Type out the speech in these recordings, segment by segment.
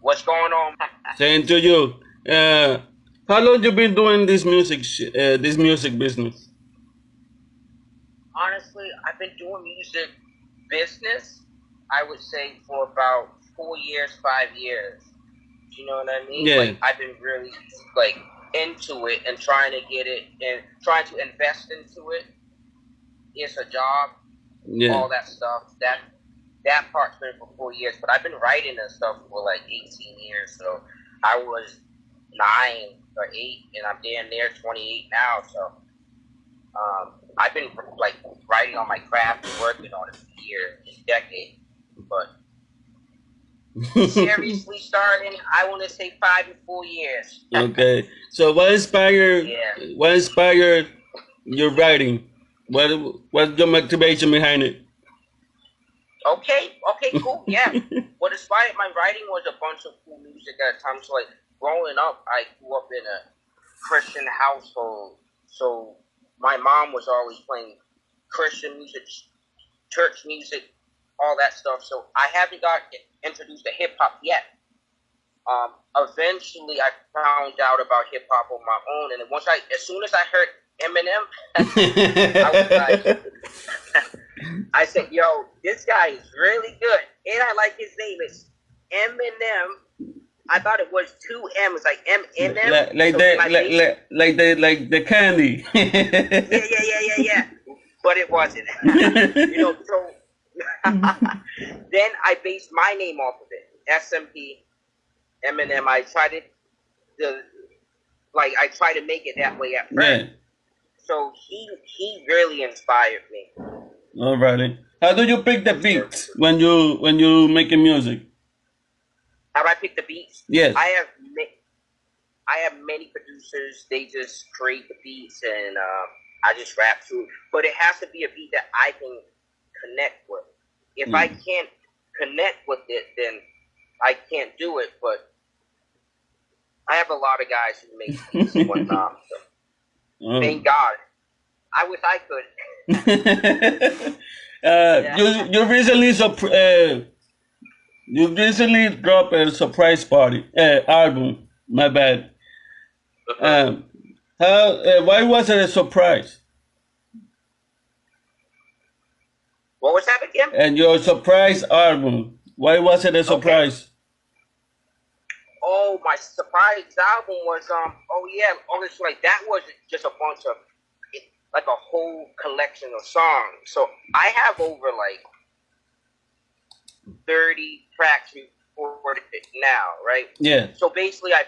What's going on? Saying to you, how long you been doing this music business? Honestly, I've been doing music business, I would say, for about 4 years, 5 years. You know what I mean? Yeah, Like, I've been really, like, into it and trying to get it and trying to invest into it. It's a job, yeah. all that stuff. That part's been for 4 years, but I've been writing and stuff for like 18 years. So I was 9 or 8, and I'm damn near 28 now. So I've been like writing on my craft and working on it for years, decades. But seriously, starting, I want to say 5 to 4 years. Okay. So Yeah. what inspired your writing? What's your motivation behind it? Okay. Okay. Cool. Yeah. What inspired my writing was a bunch of cool music at times. So, like growing up, I grew up in a Christian household, so my mom was always playing Christian music, church music, all that stuff. So I haven't got introduced to hip hop yet. Eventually, I found out about hip hop on my own, and then as soon as I heard Eminem, I was like, I said, "Yo, this guy is really good," and I like his name. It's Eminem. I thought it was two M's, like M. like So the my bass, like the candy. yeah. But it wasn't. So then I based my name off of it. SMP, Eminem. The I tried to make it that way at first. Yeah. So he really inspired me. Alrighty. How do you pick the beats when you making music? How do I pick the beats? Yes. I have many producers. They just create the beats, and I just rap to it. But it has to be a beat that I can connect with. If I can't connect with it, then I can't do it. But I have a lot of guys who make beats and whatnot. So thank God. I wish I could. You recently you recently dropped a surprise party album. My bad. Um, why was it a surprise? What was that again? And your surprise album, why was it a surprise? Okay. Oh, my surprise album was oh yeah, obviously like that was just a bunch of like a whole collection of songs. So I have over like 30 tracks recorded now, right? Yeah. So basically I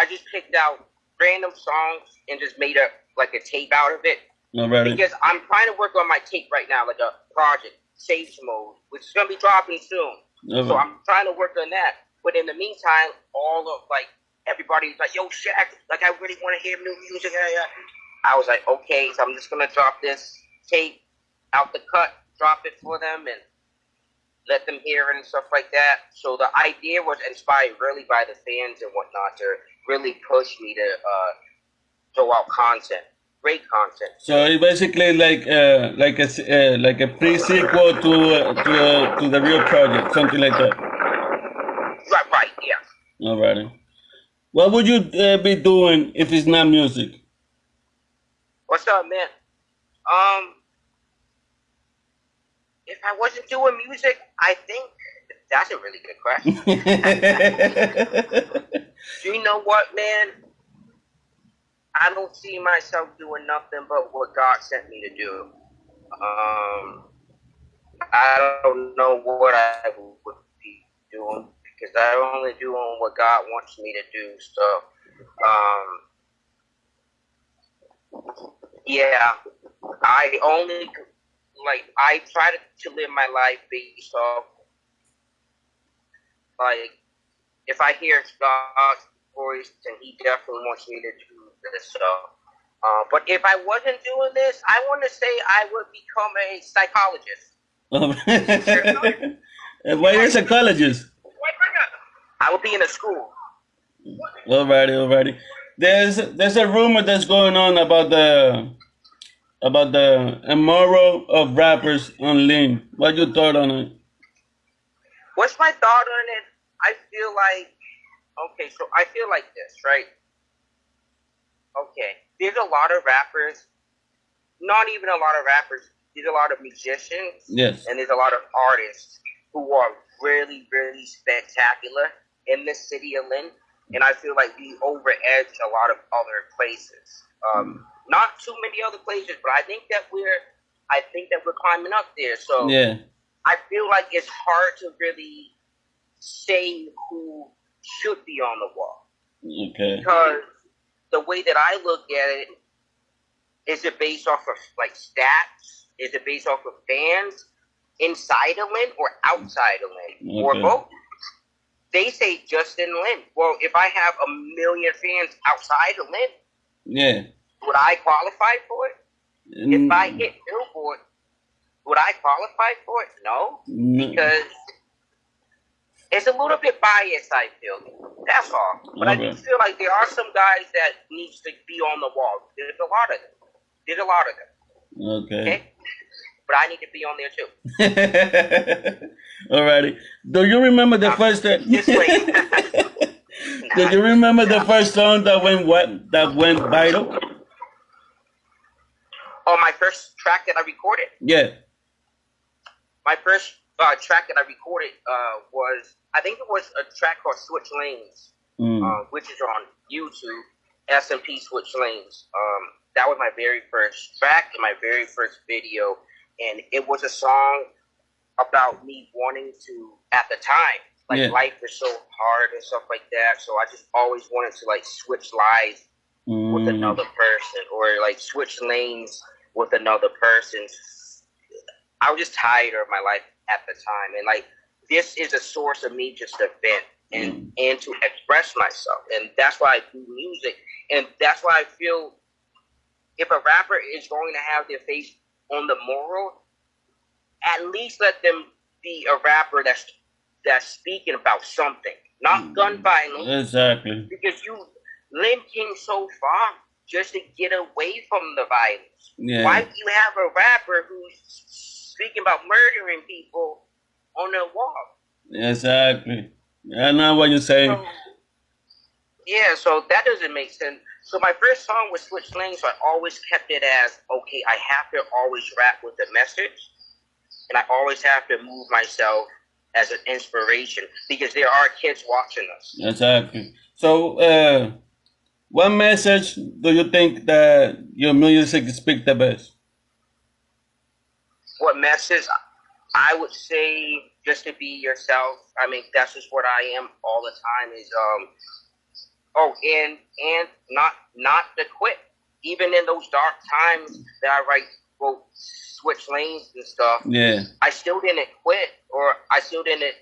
just picked out random songs and just made a tape out of it. Already. Because I'm trying to work on my tape right now, like a project, Sage Mode, which is gonna be dropping soon. So I'm trying to work on that. But in the meantime, all of everybody's like, "Yo, Shaq, like I really want to hear new music." I was like, "Okay, so I'm just gonna drop this tape out the cut, drop it for them, and let them hear it and stuff like that." So the idea was inspired really by the fans and whatnot to really push me to throw out content, great content. So it's basically like a pre sequel to the real project, something like that. Right, yeah. Alrighty. What would you be doing if it's not music? What's up, man? Um, if I wasn't doing music, I think that's a really good question. Do you know what, man? I don't see myself doing nothing but what God sent me to do. I don't know what I would be doing because I'm only doing what God wants me to do. So, yeah, I try to live my life based off if I hear God's voice, then He definitely wants me to do this. So, but if I wasn't doing this, I want to say I would become a psychologist. Why are you a psychologist? I would be in a school. Alrighty. There's a rumor that's going on about the immoral of rappers on lean. What you thought on it? What's my thought on it? I feel like, okay, so I feel like this, right? Okay, there's a lot of rappers, not even a lot of rappers, there's a lot of musicians, yes, and there's a lot of artists who are really, really spectacular in the city of Lynn, and I feel like we over-edge a lot of other places. Not too many other places, but I think that we're climbing up there. So yeah, I feel like it's hard to really say who should be on the wall. okay. Because the way that I look at it, is it based off of like stats? Is it based off of fans inside of Lynn or outside of Lynn? Okay. Or both? They say Justin Lynn. Well, if I have 1 million fans outside of Lynn, yeah, would I qualify for it? If I hit Billboard, would I qualify for it? No, because it's a little bit biased, I feel. That's all. But okay. I do feel like there are some guys that needs to be on the wall. There's a lot of them. Okay. But I need to be on there too. Alrighty. Do you remember the first time? Do you remember the first song that went viral? Oh, my first track that I recorded? Yeah. My first track that I recorded I think it was a track called Switch Lanes, which is on YouTube, S&P Switch Lanes. That was my very first track and my very first video, and it was a song about me wanting to, at the time, life is so hard and stuff like that, so I just always wanted to, switch lives with another person, or, switch lanes with another person. I was just tired of my life at the time, and, this is a source of me just to vent and to express myself, and that's why I do music, and that's why I feel if a rapper is going to have their face on the moral, at least let them be a rapper that's speaking about something, not gun violence. Exactly. Because Lynn came so far just to get away from the violence. Yeah. Why do you have a rapper who's speaking about murdering people on the wall? Exactly. I know what you're saying. So that doesn't make sense. So my first song was Switch Lanes, so I always kept it as, okay, I have to always rap with a message, and I always have to move myself as an inspiration, because there are kids watching us. Exactly. So, what message do you think that your music speaks the best? What message? I would say just to be yourself. I mean, that's just what I am all the time is, and not to quit. Even in those dark times that I write, switch lanes and stuff. Yeah. I still didn't quit, or I still didn't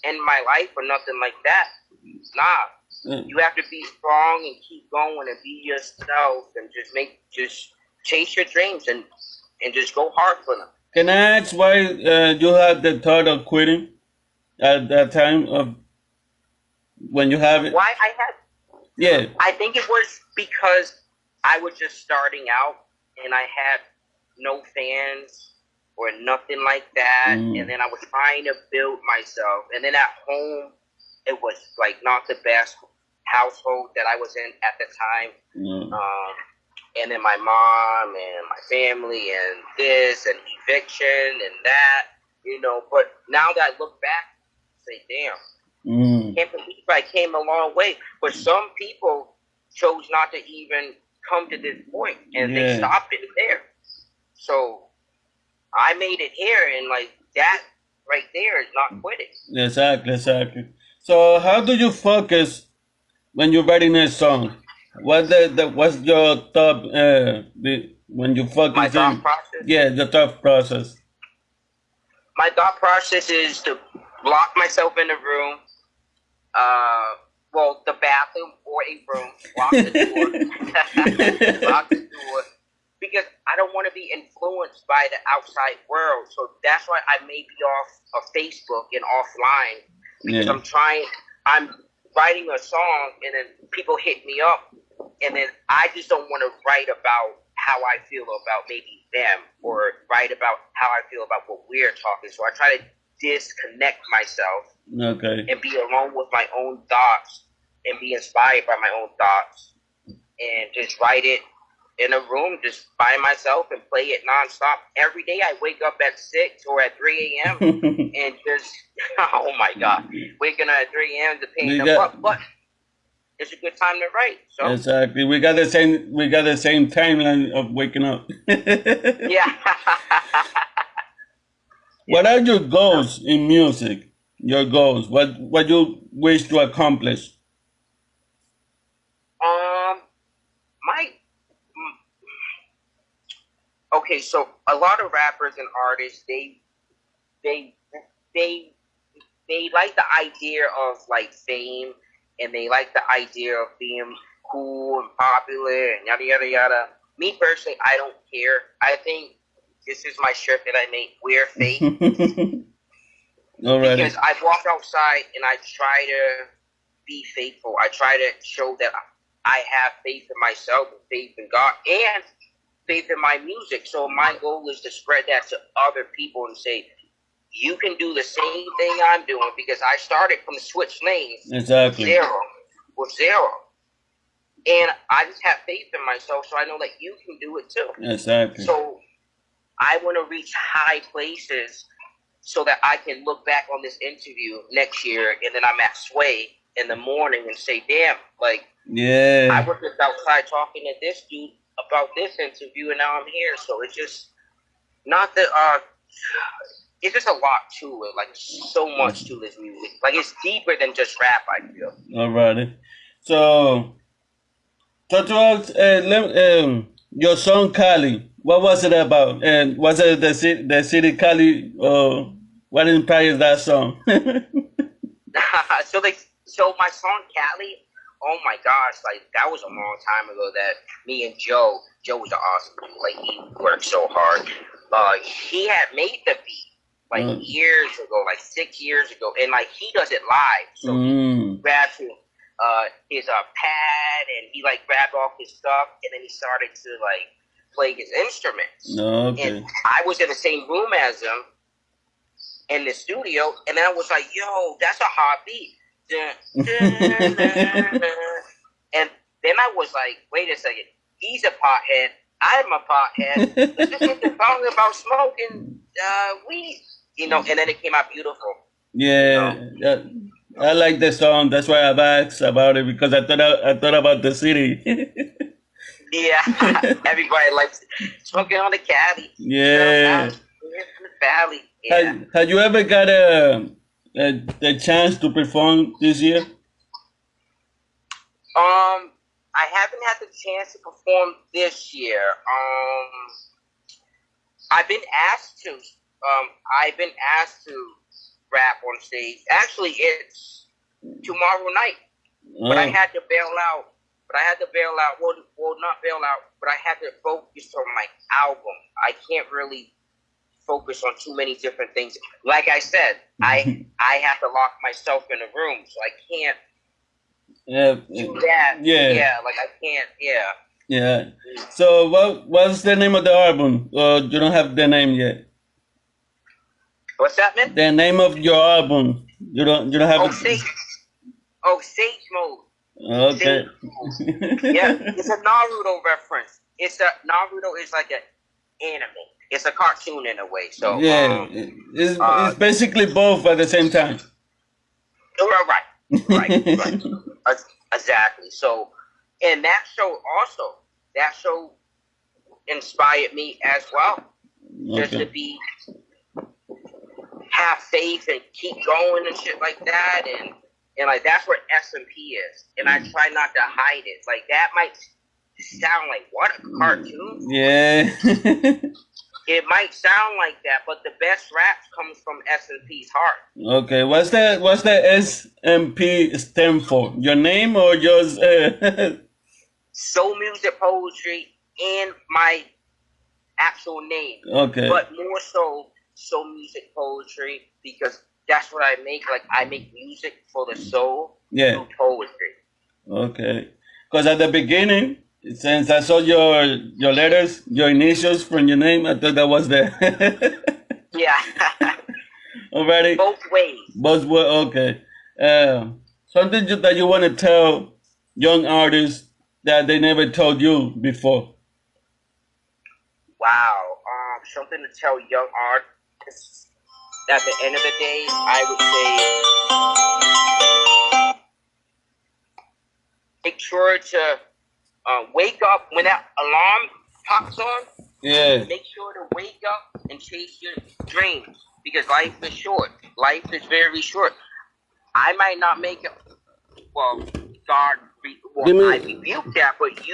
end my life or nothing like that. Nah. You have to be strong and keep going and be yourself and just chase your dreams and just go hard for them. Can I ask why you had the thought of quitting at that time of when you have it? Why I had? Yeah. I think it was because I was just starting out and I had no fans or nothing like that, and then I was trying to build myself, and then at home it was not the best household that I was in at the time, and then my mom and my family and this and eviction and that, but now that I look back, I say, damn, can't believe I came a long way. But some people chose not to even come to this point, and they stopped it there. So I made it here, and that right there is not quitting. Exactly. So how do you focus when you're writing a song? What's your thought when you focus? My thought process? Yeah, the thought process. My thought process is to lock myself in a room, the bathroom or a room, lock the door, lock the door, because I don't want to be influenced by the outside world. So that's why I may be off of Facebook and offline, because I'm writing a song and then people hit me up, and then I just don't want to write about how I feel about maybe them, or write about how I feel about what we're talking. So I try to disconnect myself Okay. and be alone with my own thoughts and be inspired by my own thoughts and just write it in a room just by myself and play it nonstop. Every day I wake up at 6 or at 3 a.m. and just, oh my God, waking up at 3 a.m. to paint them up. But it's a good time to write. So exactly. We got the same timeline of waking up. Yeah. What are your goals in music? Your goals. What you wish to accomplish? My okay, so a lot of rappers and artists, they like the idea of like fame, and they like the idea of being cool and popular and yada yada yada. Me personally, I don't care. I think this is my shirt that I made. Wear faith. Alrighty. Because I walk outside and I try to be faithful. I try to show that I have faith in myself and faith in God and faith in my music. So my goal is to spread that to other people and say, you can do the same thing I'm doing, because I started from switch lanes. Exactly. With zero. And I just have faith in myself, so I know that you can do it too. Exactly. So I want to reach high places so that I can look back on this interview next year, and then I'm at Sway in the morning and say, damn, like, yeah, I was just outside talking to this dude about this interview, and now I'm here. So it's just not that, it's just a lot to it, like so much to this music. Like it's deeper than just rap, I feel. Alrighty. So, talk about your song Cali. What was it about? And was it the city Cali? What inspired that song? So my song Cali, oh my gosh, like that was a long time ago that me and Joe was awesome dude. Like he worked so hard. He had made the beat like years ago, like 6 years ago, and like he does it live. So he grabbed his pad and he like grabbed off his stuff, and then he started to like play his instruments. Okay. And I was in the same room as him in the studio, and then I was like, yo, that's a hot beat. And then I was like, wait a second, he's a pothead, I'm a pothead. Let's just get the song about smoking weed, and then it came out beautiful. Yeah, I like the song. That's why I've asked about it, because I thought about the city. Yeah, everybody likes smoking on the caddy. Yeah. In the valley. Yeah. Have you ever got the chance to perform this year? I haven't had the chance to perform this year. I've been asked to. I've been asked to rap on stage. Actually, it's tomorrow night, but I had to bail out. Well, not bail out, but I had to focus on my album. I can't really focus on too many different things. Like I said, I have to lock myself in a room, so I can't do that. Yeah, like I can't. Yeah. Yeah. So what's the name of the album? You don't have the name yet. What's that, man? The name of your album. You don't have it. Sage Mode. Okay. Yeah, it's a Naruto reference. Naruto is like an anime. It's a cartoon in a way. So yeah, it's basically both at the same time. Right. Exactly. So, and that show inspired me as well, just to have faith and keep going and shit like that, and like that's what SMP is, and I try not to hide it. Like that might sound like what a cartoon. Yeah. It might sound like that, but the best rap comes from SMP's heart. Okay, what's the SMP stand for? Your name or yours? Soul Music Poetry and my actual name. Okay. But more so Soul Music Poetry, because that's what I make. Like I make music for the soul through poetry. Okay. Because at the beginning, since I saw your letters, your initials from your name, I thought that was the. Yeah. Already? Both ways. Both ways. Okay. Something that you want to tell young artists that they never told you before. Wow. Something to tell young artists. At the end of the day, I would say make sure to wake up when that alarm pops on. Yeah. Make sure to wake up and chase your dreams because life is short. Life is very short. I might not make it. Well, God, I rebuke that, but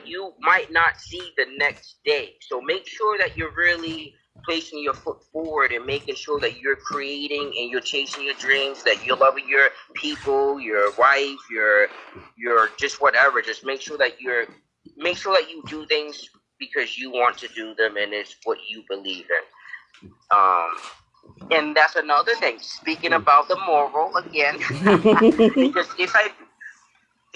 you might not see the next day. So make sure that you're really placing your foot forward and making sure that you're creating and you're chasing your dreams, that you're loving your people, your wife, your just whatever. Just make sure that you do things because you want to do them and it's what you believe in. And that's another thing. Speaking about the moral again, because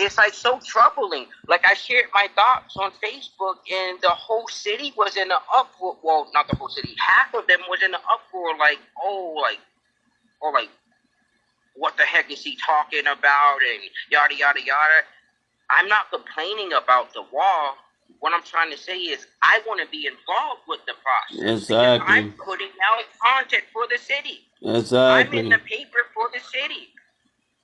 it's like so troubling. Like I shared my thoughts on Facebook, and the whole city was in an uproar. Well, not the whole city. Half of them was in an uproar. Like, what the heck is he talking about? And yada yada yada. I'm not complaining about the wall. What I'm trying to say is I want to be involved with the process. Exactly. I'm putting out content for the city. Exactly. I'm in the paper for the city.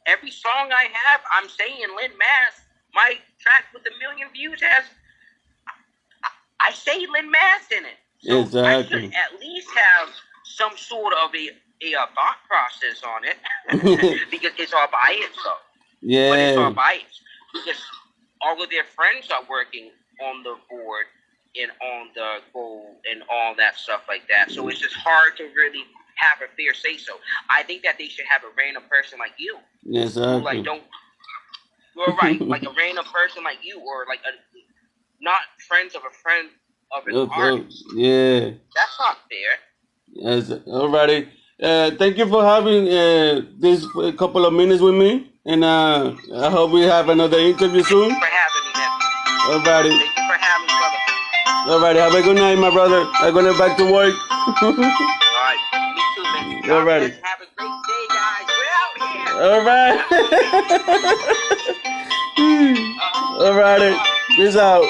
Every song I have, I'm saying Lynn Mass. My track with 1 million views I say Lynn Mass in it. So exactly. I should at least have some sort of a thought process on it because it's all biased though. Yeah. But it's all biased because all of their friends are working on the board and on the goal and all that stuff like that. So it's just hard to really have a fair say so. I think that they should have a random person like you. Exactly. Who, you're right. Like a random person like you or like not friends of a friend of an artist. Yeah. That's not fair. Yes. Alrighty. Thank you for having this couple of minutes with me. And I hope we have another interview soon. Thank you for having me, man. Alrighty. Thank you for having me, brother. Alrighty. Have a good night, my brother. I'm going back to work. Alright. Me too, man. Alrighty. Have a great day, guys. We're out here. Alright. Alrighty. Peace out.